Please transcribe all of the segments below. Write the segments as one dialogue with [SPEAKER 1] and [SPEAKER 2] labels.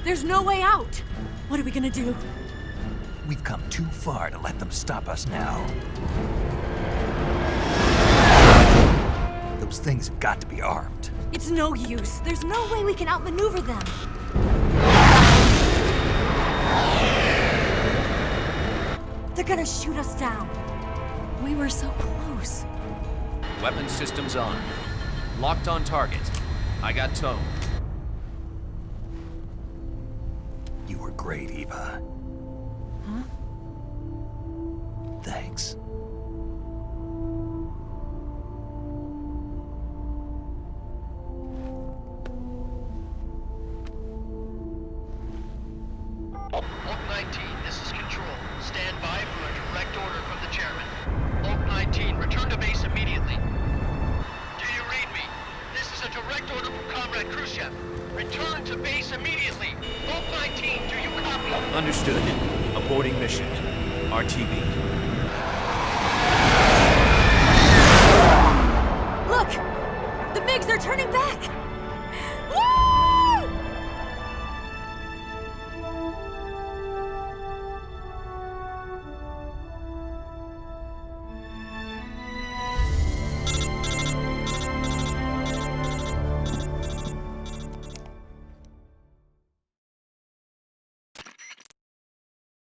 [SPEAKER 1] There's no way out! What are we gonna do?
[SPEAKER 2] We've come too far to let them stop us now. Those things have got to be armed.
[SPEAKER 1] It's no use. There's no way we can outmaneuver them. They're gonna shoot us down. We were so close.
[SPEAKER 3] Weapon systems on. Locked on target. I got towed.
[SPEAKER 2] You were great, Eva.
[SPEAKER 1] Huh?
[SPEAKER 2] Thanks.
[SPEAKER 4] Oak 19, this is Control. Stand by for a direct order from the chairman. Oak 19, return to base immediately. Do you read me? This is a direct order from Comrade Khrushchev. Return to base immediately. Oak 19, do you copy?
[SPEAKER 3] Understood. Aborting mission. RTB.
[SPEAKER 1] Look! The MiGs are turning back! Woo!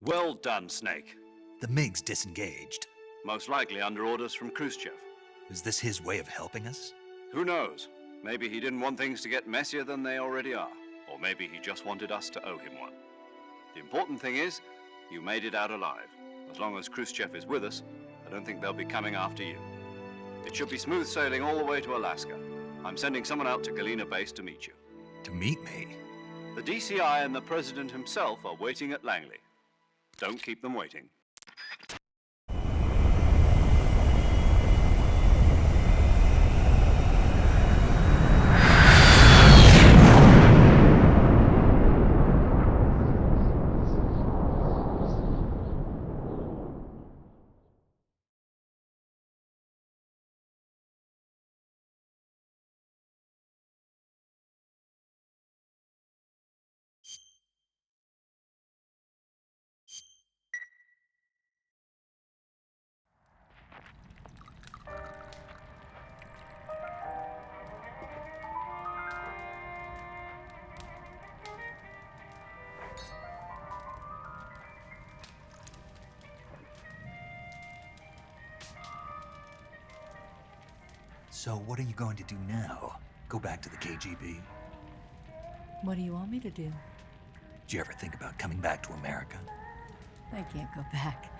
[SPEAKER 5] Well done, Snake.
[SPEAKER 2] The MiG's disengaged.
[SPEAKER 5] Most likely under orders from Khrushchev.
[SPEAKER 2] Is this his way of helping us?
[SPEAKER 5] Who knows? Maybe he didn't want things to get messier than they already are. Or maybe he just wanted us to owe him one. The important thing is, you made it out alive. As long as Khrushchev is with us, I don't think they'll be coming after you. It should be smooth sailing all the way to Alaska. I'm sending someone out to Galena Base to meet you.
[SPEAKER 2] To meet me?
[SPEAKER 5] The DCI and the President himself are waiting at Langley. Don't keep them waiting.
[SPEAKER 2] So what are you going to do now? Go back to the KGB?
[SPEAKER 1] What do you want me to do?
[SPEAKER 2] Did you ever think about coming back to America?
[SPEAKER 1] I can't go back.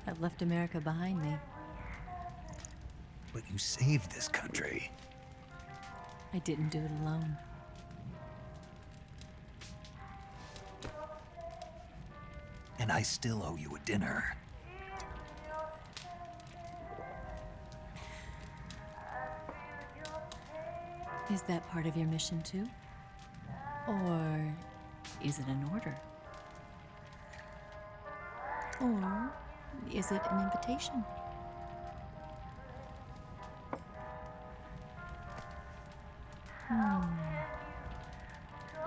[SPEAKER 1] I've left America behind me.
[SPEAKER 2] But you saved this country.
[SPEAKER 1] I didn't do it alone.
[SPEAKER 2] And I still owe you a dinner.
[SPEAKER 1] Is that part of your mission too? Or is it an order? Or is it an invitation? Or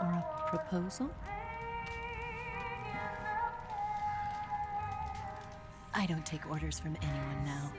[SPEAKER 1] a proposal? I don't take orders from anyone now.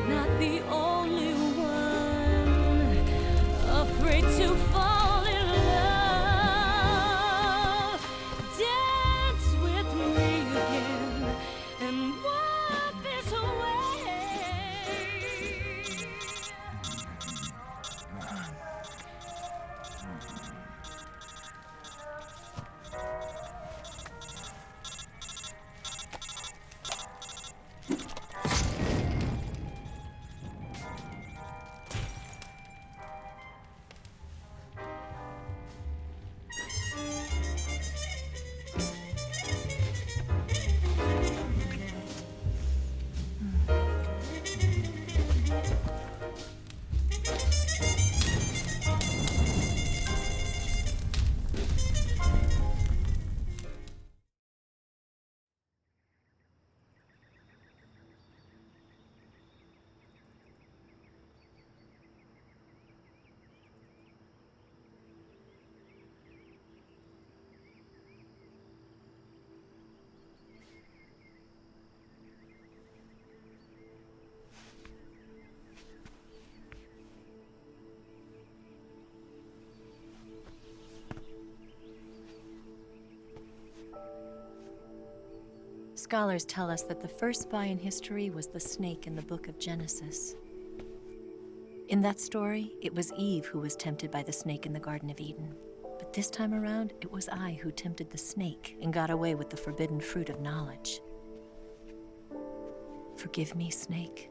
[SPEAKER 6] Not the only one afraid
[SPEAKER 1] Scholars tell us that the first spy in history was the snake in the book of Genesis. In that story, it was Eve who was tempted by the snake in the Garden of Eden. But this time around, it was I who tempted the snake and got away with the forbidden fruit of knowledge. Forgive me, snake.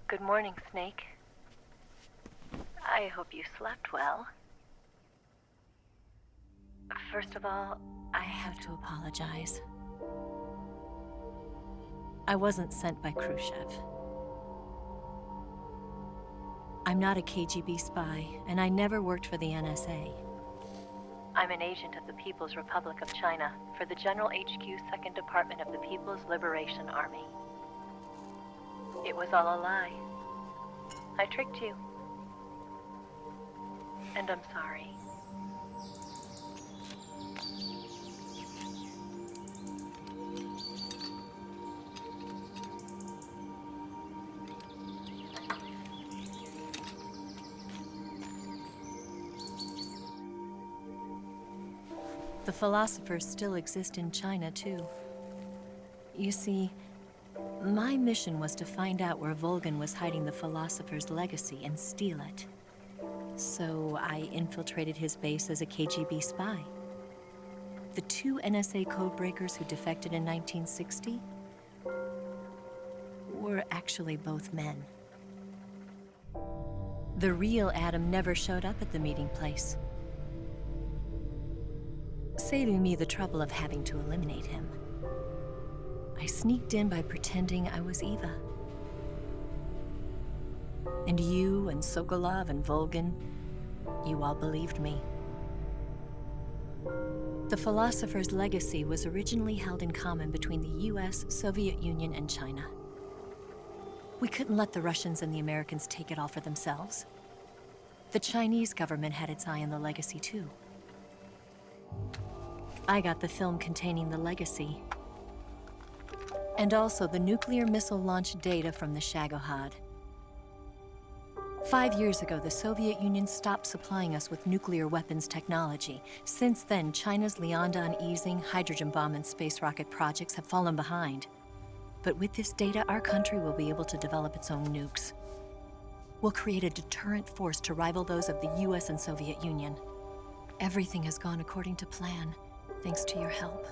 [SPEAKER 6] Good morning, Snake. I hope you slept well. First of all,
[SPEAKER 1] I have to apologize. I wasn't sent by Khrushchev. I'm not a KGB spy, and I never worked for the NSA.
[SPEAKER 6] I'm an agent of the People's Republic of China for the General HQ 2nd Department of the People's Liberation Army. It was all a lie. I tricked you. And I'm sorry.
[SPEAKER 1] The philosophers still exist in China, too. You see, my mission was to find out where Volgin was hiding the philosopher's legacy and steal it. So I infiltrated his base as a KGB spy. The 2 NSA codebreakers who defected in 1960 were actually both men. The real Adam never showed up at the meeting place, saving me the trouble of having to eliminate him. I sneaked in by pretending I was Eva. And you and Sokolov and Volgin, you all believed me. The philosopher's legacy was originally held in common between the US, Soviet Union, and China. We couldn't let the Russians and the Americans take it all for themselves. The Chinese government had its eye on the legacy, too. I got the film containing the legacy, and also the nuclear missile launch data from the Shagohod. 5 years ago, the Soviet Union stopped supplying us with nuclear weapons technology. Since then, China's Liaodong easing, hydrogen bomb, and space rocket projects have fallen behind. But with this data, our country will be able to develop its own nukes. We'll create a deterrent force to rival those of the US and Soviet Union. Everything has gone according to plan, thanks to your help.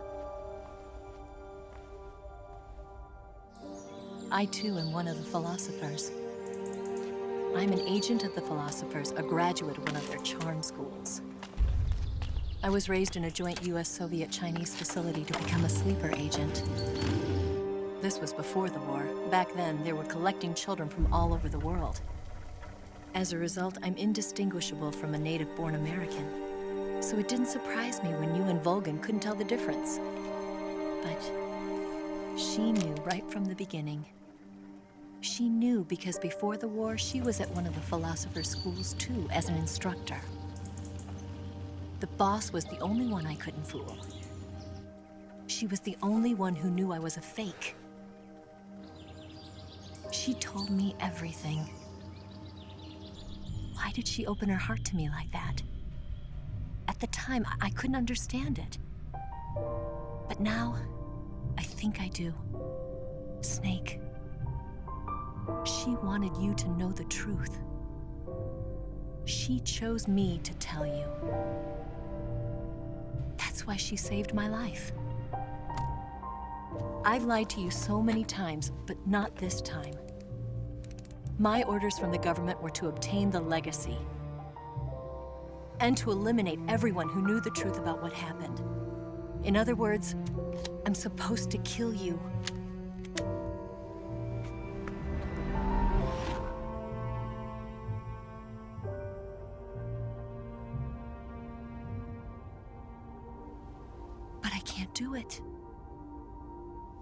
[SPEAKER 1] I, too, am one of the philosophers. I'm an agent of the philosophers, a graduate of one of their charm schools. I was raised in a joint US-Soviet-Chinese facility to become a sleeper agent. This was before the war. Back then, they were collecting children from all over the world. As a result, I'm indistinguishable from a native-born American. So it didn't surprise me when you and Volgin couldn't tell the difference. But she knew right from the beginning. She knew because before the war, she was at one of the philosopher's schools too, as an instructor. The boss was the only one I couldn't fool. She was the only one who knew I was a fake. She told me everything. Why did she open her heart to me like that? At the time, I couldn't understand it. But now, I think I do. Snake. She wanted you to know the truth. She chose me to tell you. That's why she saved my life. I've lied to you so many times, but not this time. My orders from the government were to obtain the legacy and to eliminate everyone who knew the truth about what happened. In other words, I'm supposed to kill you. do it.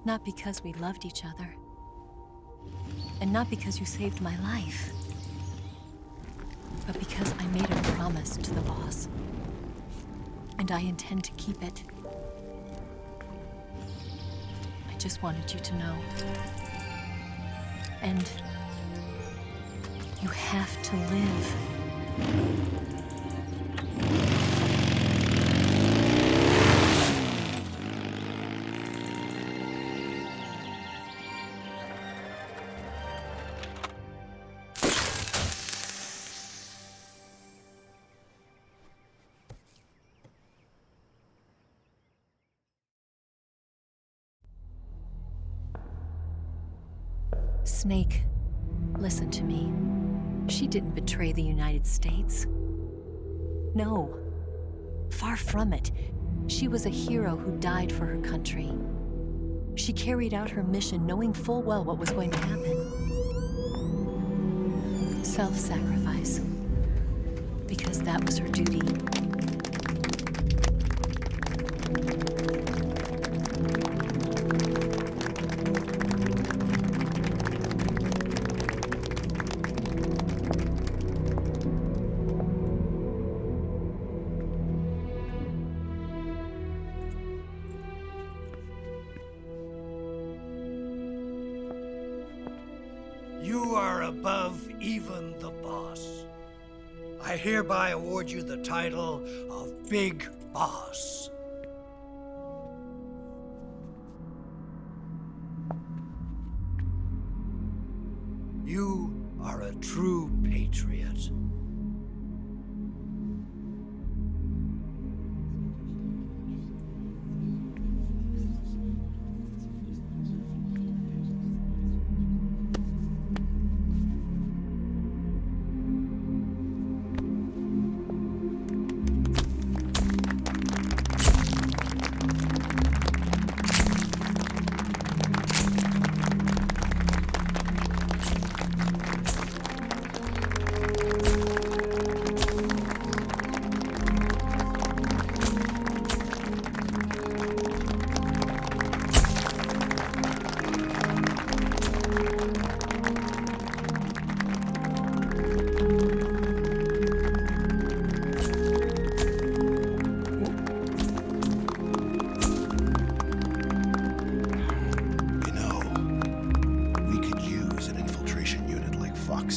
[SPEAKER 1] Not because we loved each other. And not because you saved my life. But because I made a promise to the boss. And I intend to keep it. I just wanted you to know. And you have to live. Snake, listen to me. She didn't betray the United States. No, far from it. She was a hero who died for her country. She carried out her mission knowing full well what was going to happen. Self-sacrifice. Because that was her duty.
[SPEAKER 7] You are above even the boss. I hereby award you the title of Big Boss. You are a true patriot.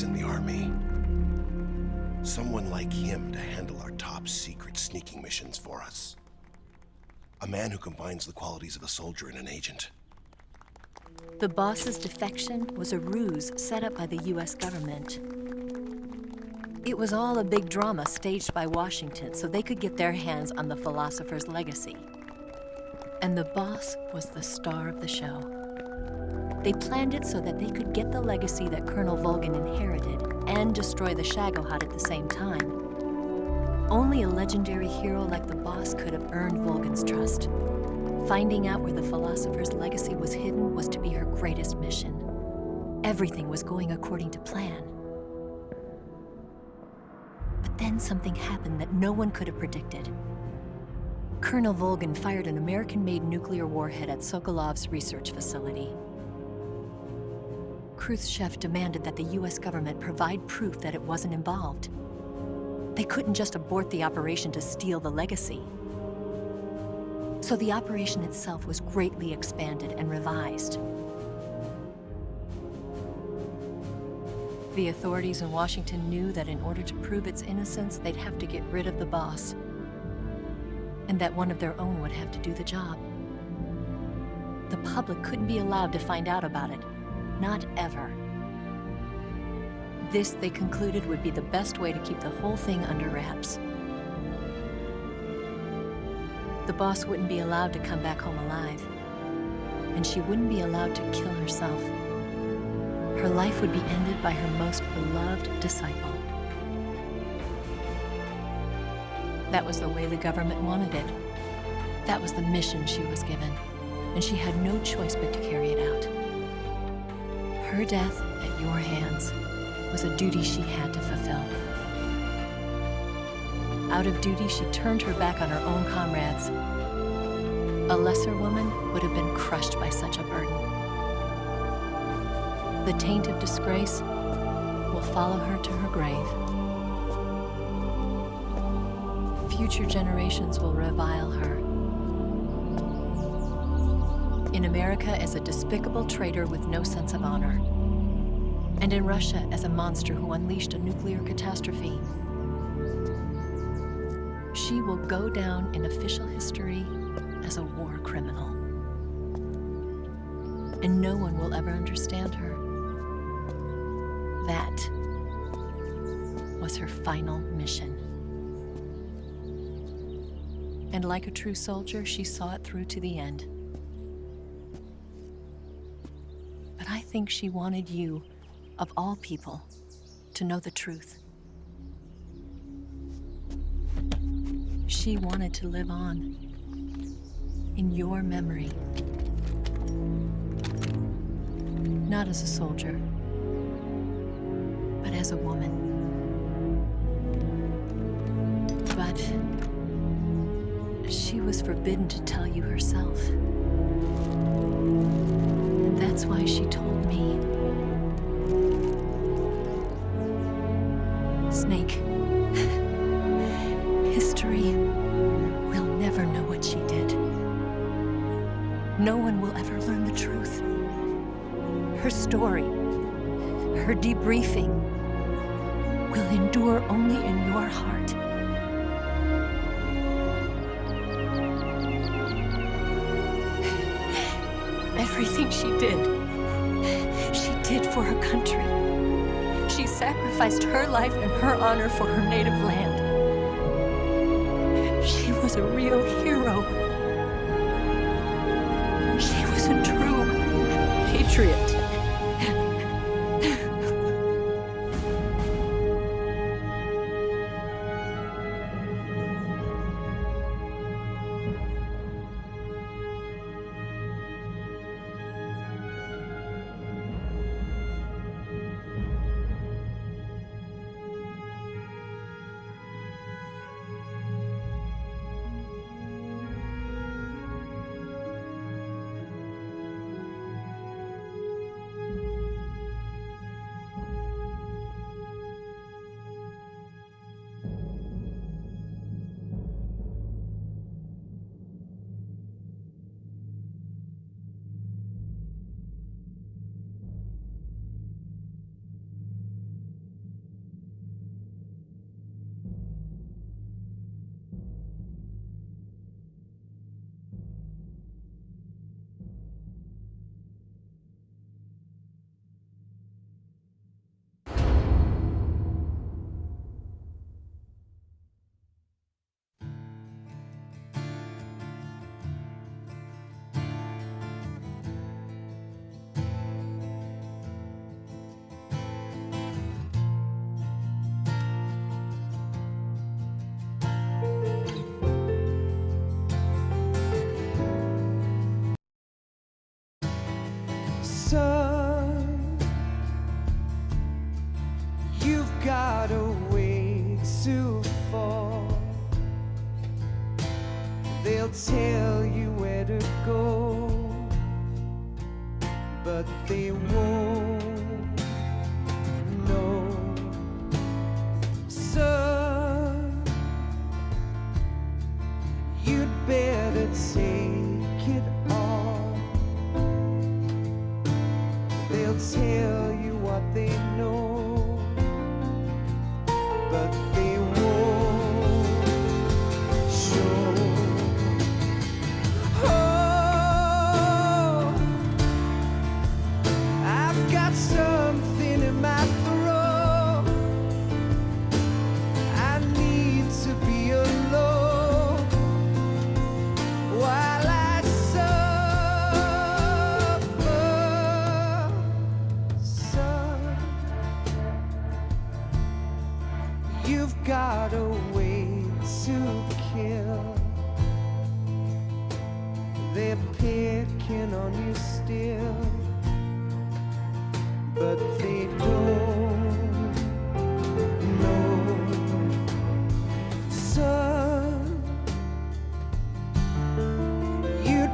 [SPEAKER 8] In the army. Someone like him to handle our top secret sneaking missions for us. A man who combines the qualities of a soldier and an agent.
[SPEAKER 1] The boss's defection was a ruse set up by the US government. It was all a big drama staged by Washington so they could get their hands on the philosopher's legacy. And the boss was the star of the show. They planned it so that they could get the legacy that Colonel Volgin inherited and destroy the Shagohod at the same time. Only a legendary hero like the boss could have earned Volgin's trust. Finding out where the philosopher's legacy was hidden was to be her greatest mission. Everything was going according to plan. But then something happened that no one could have predicted. Colonel Volgin fired an American-made nuclear warhead at Sokolov's research facility. Khrushchev demanded that the US government provide proof that it wasn't involved. They couldn't just abort the operation to steal the legacy. So the operation itself was greatly expanded and revised. The authorities in Washington knew that in order to prove its innocence, they'd have to get rid of the boss. And that one of their own would have to do the job. The public couldn't be allowed to find out about it. Not ever. This, they concluded, would be the best way to keep the whole thing under wraps. The boss wouldn't be allowed to come back home alive. And she wouldn't be allowed to kill herself. Her life would be ended by her most beloved disciple. That was the way the government wanted it. That was the mission she was given. And she had no choice but to carry it out. Her death at your hands was a duty she had to fulfill. Out of duty, she turned her back on her own comrades. A lesser woman would have been crushed by such a burden. The taint of disgrace will follow her to her grave. Future generations will revile her. In America as a despicable traitor with no sense of honor. And in Russia as a monster who unleashed a nuclear catastrophe. She will go down in official history as a war criminal. And no one will ever understand her. That was her final mission. And like a true soldier, she saw it through to the end. But I think she wanted you, of all people, to know the truth. She wanted to live on in your memory. Not as a soldier, but as a woman. But she was forbidden to tell you herself. And that's why she told me. Snake, history will never know what she did. No one will ever learn the truth. Her story, her debriefing, will endure only in your heart. Everything she did for her country. She sacrificed her life and her honor for her native land. She was a real hero. She was a true patriot.
[SPEAKER 9] Son, you've got a way to fall. They'll tell you where to go, but they won't know. Son, you'd better take it all. They'll tell you what they know, but they won't show. Oh, I've got something in my throat. I need to be alone while I suffer. Son, you've got a way to kill. They're picking on you still, but they don't know. Son, you'd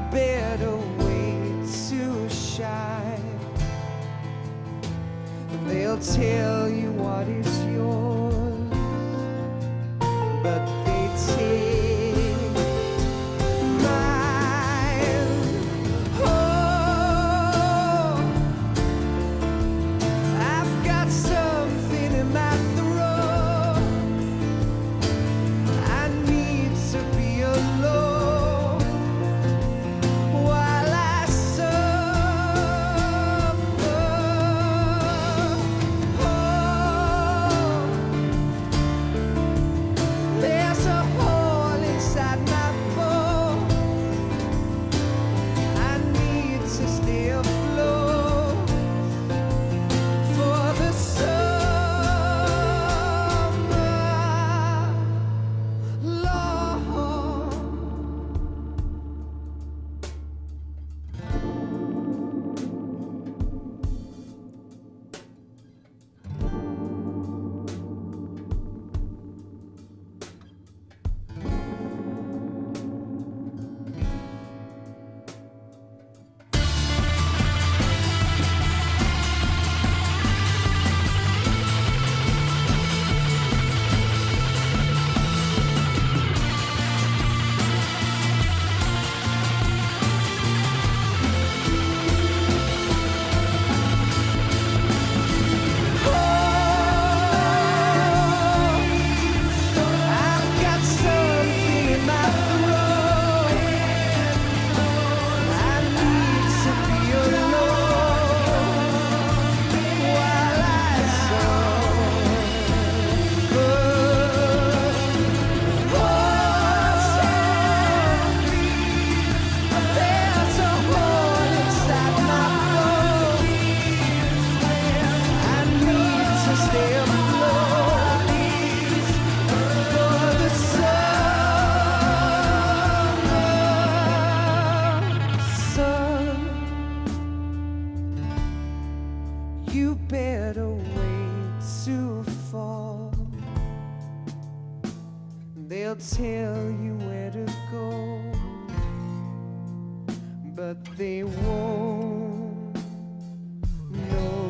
[SPEAKER 9] They'll tell you where to go, but they won't know.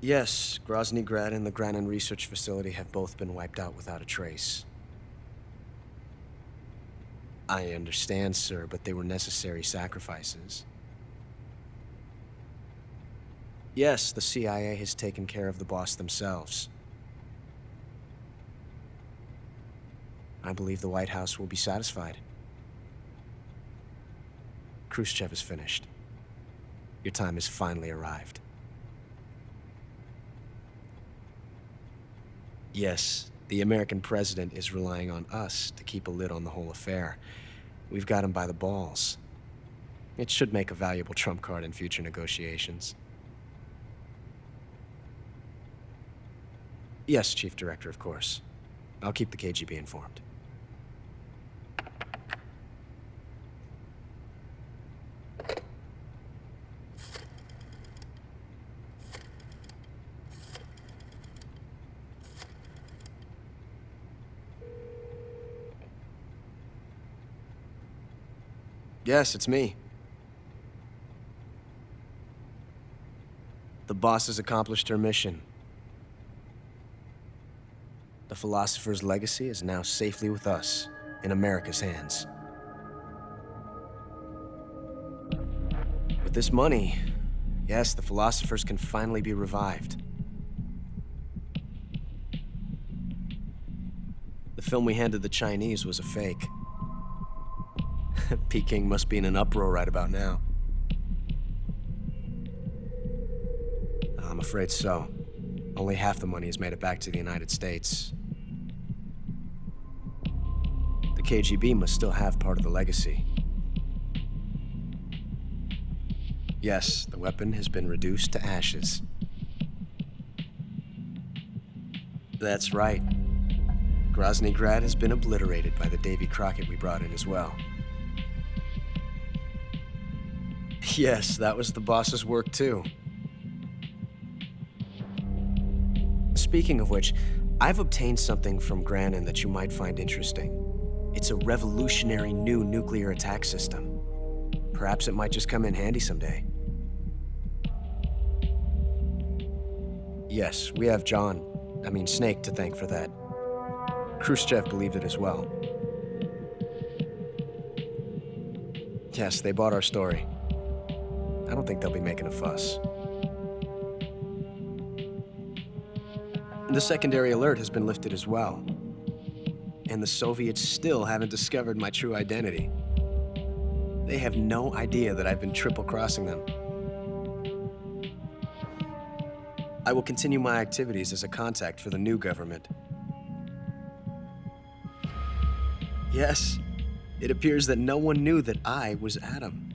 [SPEAKER 10] Yes, Grozny Grad and the Granin Research Facility have both been wiped out without a trace. I understand, sir, but they were necessary sacrifices. Yes, the CIA has taken care of the boss themselves. I believe the White House will be satisfied. Khrushchev is finished. Your time has finally arrived. Yes, the American president is relying on us to keep a lid on the whole affair. We've got him by the balls. It should make a valuable trump card in future negotiations. Yes, Chief Director, of course. I'll keep the KGB informed. Yes, it's me. The boss has accomplished her mission. The philosopher's legacy is now safely with us, in America's hands. With this money, yes, the philosophers can finally be revived. The film we handed the Chinese was a fake. Peking must be in an uproar right about now. I'm afraid so. Only half the money has made it back to the United States. The KGB must still have part of the legacy. Yes, the weapon has been reduced to ashes. That's right. Grozny Grad has been obliterated by the Davy Crockett we brought in as well. Yes, that was the boss's work too. Speaking of which, I've obtained something from Granin that you might find interesting. It's a revolutionary new nuclear attack system. Perhaps it might just come in handy someday. Yes, we have Snake to thank for that. Khrushchev believed it as well. Yes, they bought our story. I don't think they'll be making a fuss. The secondary alert has been lifted as well. And the Soviets still haven't discovered my true identity. They have no idea that I've been triple-crossing them. I will continue my activities as a contact for the new government. Yes, it appears that no one knew that I was Adam.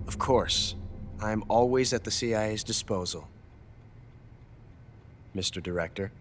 [SPEAKER 10] Of course, I am always at the CIA's disposal, Mr. Director.